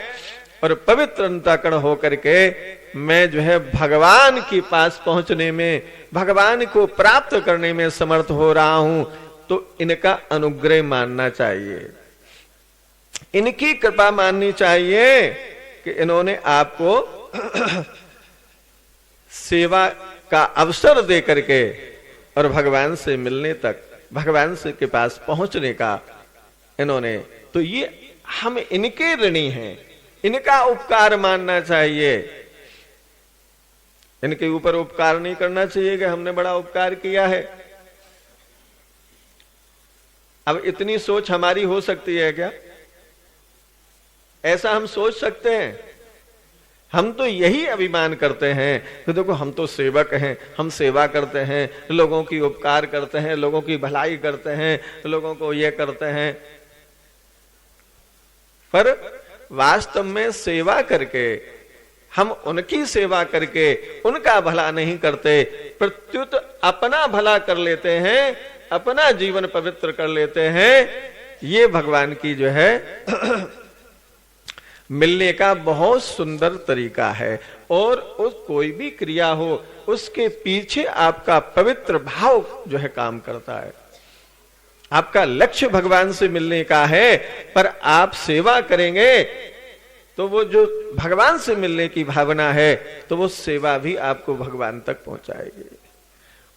और पवित्र अंतःकरण होकर के मैं जो है भगवान के पास पहुंचने में, भगवान को प्राप्त करने में समर्थ हो रहा हूं। तो इनका अनुग्रह मानना चाहिए, इनकी कृपा माननी चाहिए कि इन्होंने आपको सेवा का अवसर दे करके और भगवान से मिलने तक, भगवान से के पास पहुंचने का इन्होंने, तो ये हम इनके ऋणी हैं, इनका उपकार मानना चाहिए। इनके ऊपर उपकार नहीं करना चाहिए कि हमने बड़ा उपकार किया है। अब इतनी सोच हमारी हो सकती है क्या? ऐसा हम सोच सकते हैं? हम तो यही अभिमान करते हैं कि देखो हम तो सेवक हैं, हम सेवा करते हैं, लोगों की उपकार करते हैं, लोगों की भलाई करते हैं, लोगों को ये करते हैं। पर वास्तव में सेवा करके, हम उनकी सेवा करके उनका भला नहीं करते, प्रत्युत अपना भला कर लेते हैं, अपना जीवन पवित्र कर लेते हैं। ये भगवान की जो है मिलने का बहुत सुंदर तरीका है। और उस कोई भी क्रिया हो उसके पीछे आपका पवित्र भाव जो है काम करता है। आपका लक्ष्य भगवान से मिलने का है, पर आप सेवा करेंगे तो वो जो भगवान से मिलने की भावना है तो वो सेवा भी आपको भगवान तक पहुंचाएगी।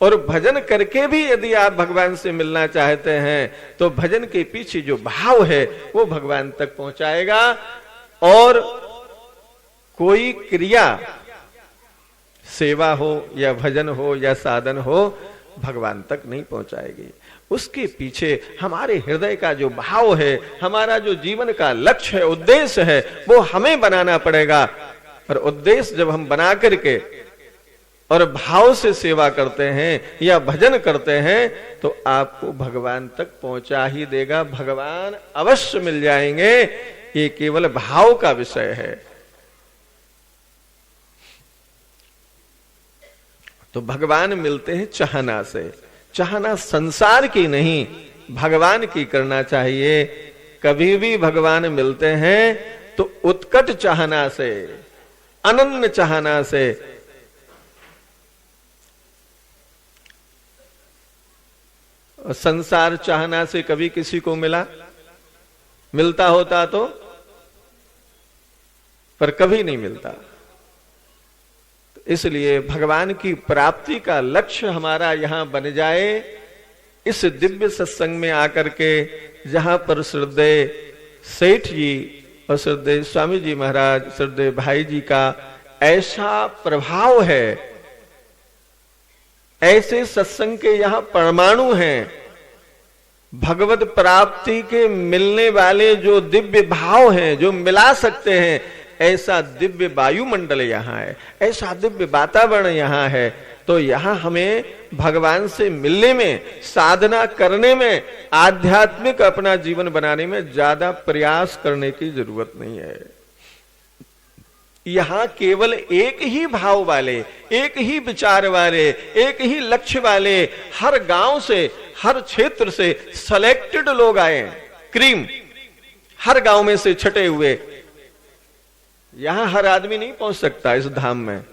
और भजन करके भी यदि आप भगवान से मिलना चाहते हैं तो भजन के पीछे जो भाव है वो भगवान तक पहुंचाएगा। और कोई क्रिया, सेवा हो या भजन हो या साधन हो, भगवान तक नहीं पहुंचाएगी। उसके पीछे हमारे हृदय का जो भाव है, हमारा जो जीवन का लक्ष्य है, उद्देश्य है, वो हमें बनाना पड़ेगा। और उद्देश्य जब हम बना करके और भाव से सेवा करते हैं या भजन करते हैं तो आपको भगवान तक पहुंचा ही देगा। भगवान अवश्य मिल जाएंगे, ये केवल भाव का विषय है। तो भगवान मिलते हैं चाहना से, चाहना संसार की नहीं, भगवान की करना चाहिए। कभी भी भगवान मिलते हैं तो उत्कट चाहना से, अनन्य चाहना से। संसार चाहना से कभी किसी को मिलता होता तो, पर कभी नहीं मिलता। तो इसलिए भगवान की प्राप्ति का लक्ष्य हमारा यहां बन जाए। इस दिव्य सत्संग में आकर के, जहां पर श्रद्धेय सेठ जी और श्रद्धेय स्वामी जी महाराज, श्रद्धेय भाई जी का ऐसा प्रभाव है, ऐसे सत्संग के यहां परमाणु हैं। भगवत प्राप्ति के मिलने वाले जो दिव्य भाव हैं, जो मिला सकते हैं, ऐसा दिव्य वायुमंडल यहाँ है, ऐसा दिव्य वातावरण यहाँ है। तो यहाँ हमें भगवान से मिलने में, साधना करने में, आध्यात्मिक अपना जीवन बनाने में ज्यादा प्रयास करने की जरूरत नहीं है। यहाँ केवल एक ही भाव वाले, एक ही विचार वाले, एक ही लक्ष्य वाले, हर गांव से, हर क्षेत्र से सेलेक्टेड लोग आए हैं। क्रीम हर गांव में से छटे हुए। यहां हर आदमी नहीं पहुंच सकता इस धाम में।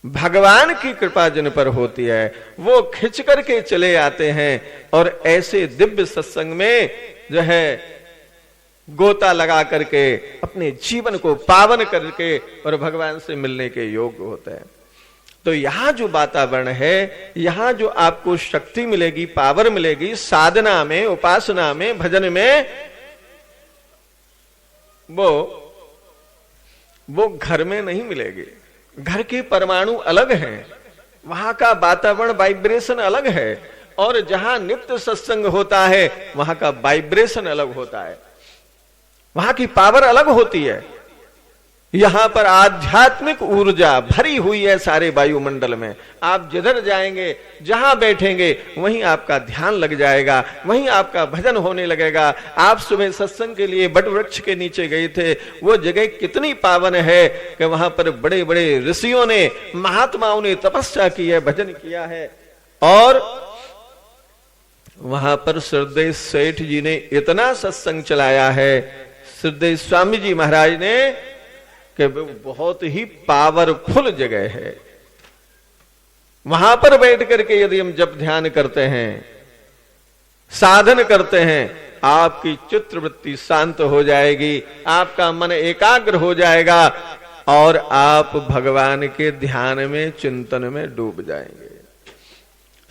भगवान की कृपा जिन पर होती है वो खिंच करके चले आते हैं और ऐसे दिव्य सत्संग में जो है गोता लगा करके अपने जीवन को पावन करके और भगवान से मिलने के योग्य होते हैं। तो यहां जो वातावरण है, यहां जो आपको शक्ति मिलेगी, पावर मिलेगी साधना में, उपासना में, भजन में, वो घर में नहीं मिलेगी। घर के परमाणु अलग हैं, वहां का वातावरण, वाइब्रेशन अलग है। और जहां नित्य सत्संग होता है वहां का वाइब्रेशन अलग होता है, वहां की पावर अलग होती है। यहां पर आध्यात्मिक ऊर्जा भरी हुई है सारे वायुमंडल में। आप जिधर जाएंगे, जहां बैठेंगे, वहीं आपका ध्यान लग जाएगा, वहीं आपका भजन होने लगेगा। आप सुबह सत्संग के लिए बट वृक्ष के नीचे गए थे, वो जगह कितनी पावन है कि वहां पर बड़े बड़े ऋषियों ने, महात्माओं ने तपस्या की है, भजन किया है। और वहां पर श्रद्धेय सेठ जी ने इतना सत्संग चलाया है, श्रद्धेय स्वामी जी महाराज ने, कि बहुत ही पावरफुल जगह है। वहां पर बैठ करके यदि हम जब ध्यान करते हैं, साधन करते हैं, आपकी चित्तवृत्ति शांत हो जाएगी, आपका मन एकाग्र हो जाएगा और आप भगवान के ध्यान में, चिंतन में डूब जाएंगे।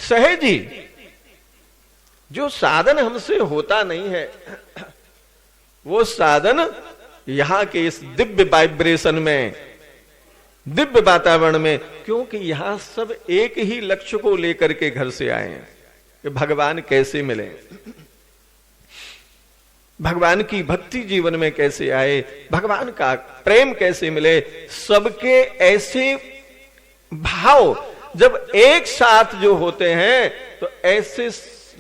सहज ही जो साधन हमसे होता नहीं है, वो साधन यहां के इस दिव्य वाइब्रेशन में, दिव्य वातावरण में, क्योंकि यहां सब एक ही लक्ष्य को लेकर के घर से आए हैं कि भगवान कैसे मिले, भगवान की भक्ति जीवन में कैसे आए, भगवान का प्रेम कैसे मिले। सबके ऐसे भाव जब एक साथ जो होते हैं, तो ऐसे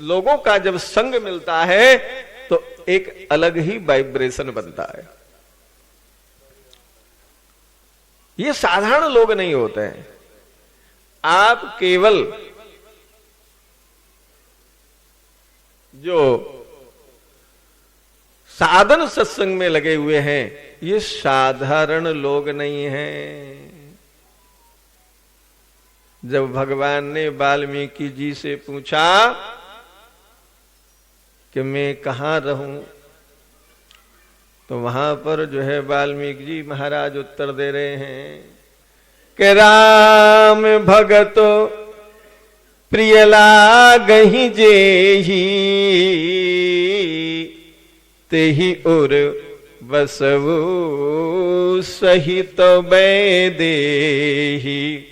लोगों का जब संग मिलता है तो एक अलग ही वाइब्रेशन बनता है। ये साधारण लोग नहीं होते हैं। आप केवल जो साधन सत्संग में लगे हुए हैं, ये साधारण लोग नहीं हैं। जब भगवान ने वाल्मीकि जी से पूछा कि मैं कहां रहूं, तो वहां पर जो है वाल्मीकि जी महाराज उत्तर दे रहे हैं कि राम भगतो प्रिय लागहि जेहि, तेहि उर बसवु सहित बैदेहि।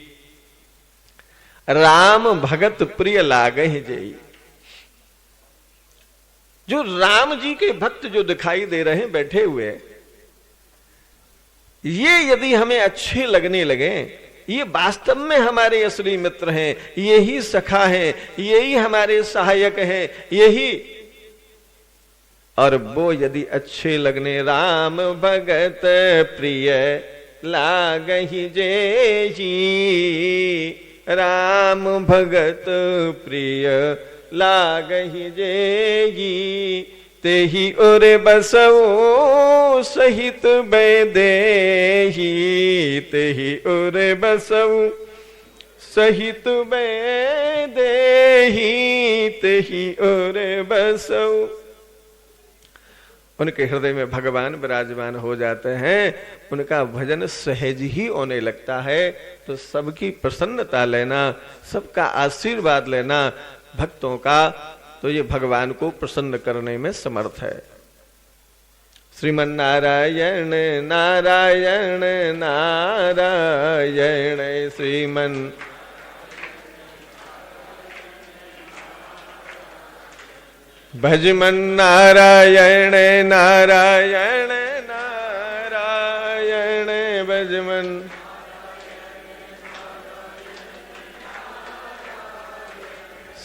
राम भगत प्रिय लागहि जेहि। जो राम जी के भक्त जो दिखाई दे रहे हैं बैठे हुए, ये यदि हमें अच्छे लगने लगे, ये वास्तव में हमारे असली मित्र हैं, यही सखा हैं, यही हमारे सहायक हैं, यही, और वो यदि अच्छे लगने, राम भगत प्रिय लागहि जेहि, राम भगत प्रिय लागहि जेहि, तेहि उर बसवु सहित बैदेहि, तेहि उर बसवु सहित बैदेहि, तेहि उर बसवु। उनके हृदय में भगवान विराजमान हो जाते हैं, उनका भजन सहज ही होने लगता है। तो सबकी प्रसन्नता लेना, सबका आशीर्वाद लेना भक्तों का, तो ये भगवान को प्रसन्न करने में समर्थ है। श्रीमन नारायण नारायण नारायण, श्रीमन भजमन नारायण नारायण नारायण, भजमन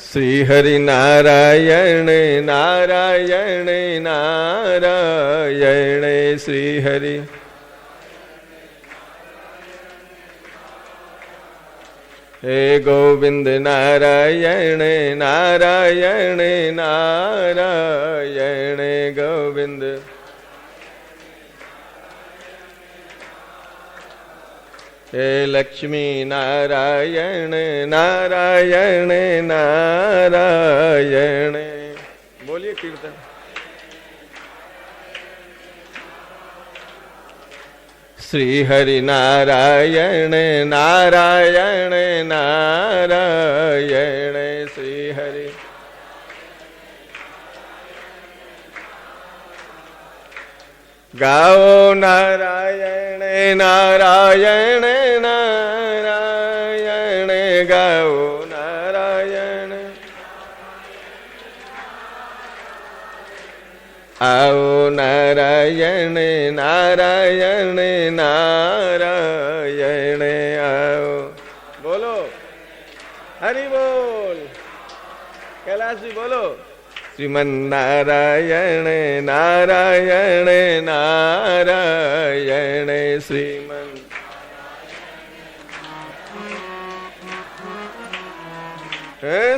श्री हरि नारायण नारायण नारायण, श्री हरि हे गोविंद नारायण नारायण नारायण, गोविंद हे लक्ष्मी नारायण नारायण नारायण। बोलिए कीर्तन। श्री हरि नारायण नारायण नारायण, श्री हरि गाओ नारायण नारायण नारायण, गाओ नारायण। आओ नारायण नारायण नारायण आओ। बोलो हरि बोल। कैलाश जी बोलो श्रीमन नारायण नारायण नारायण श्रीमन।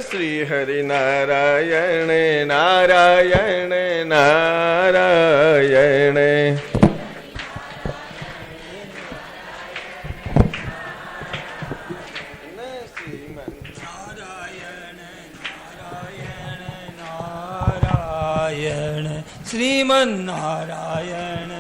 श्री हरि नारायण नारायण नारायण। श्रीमन नारायण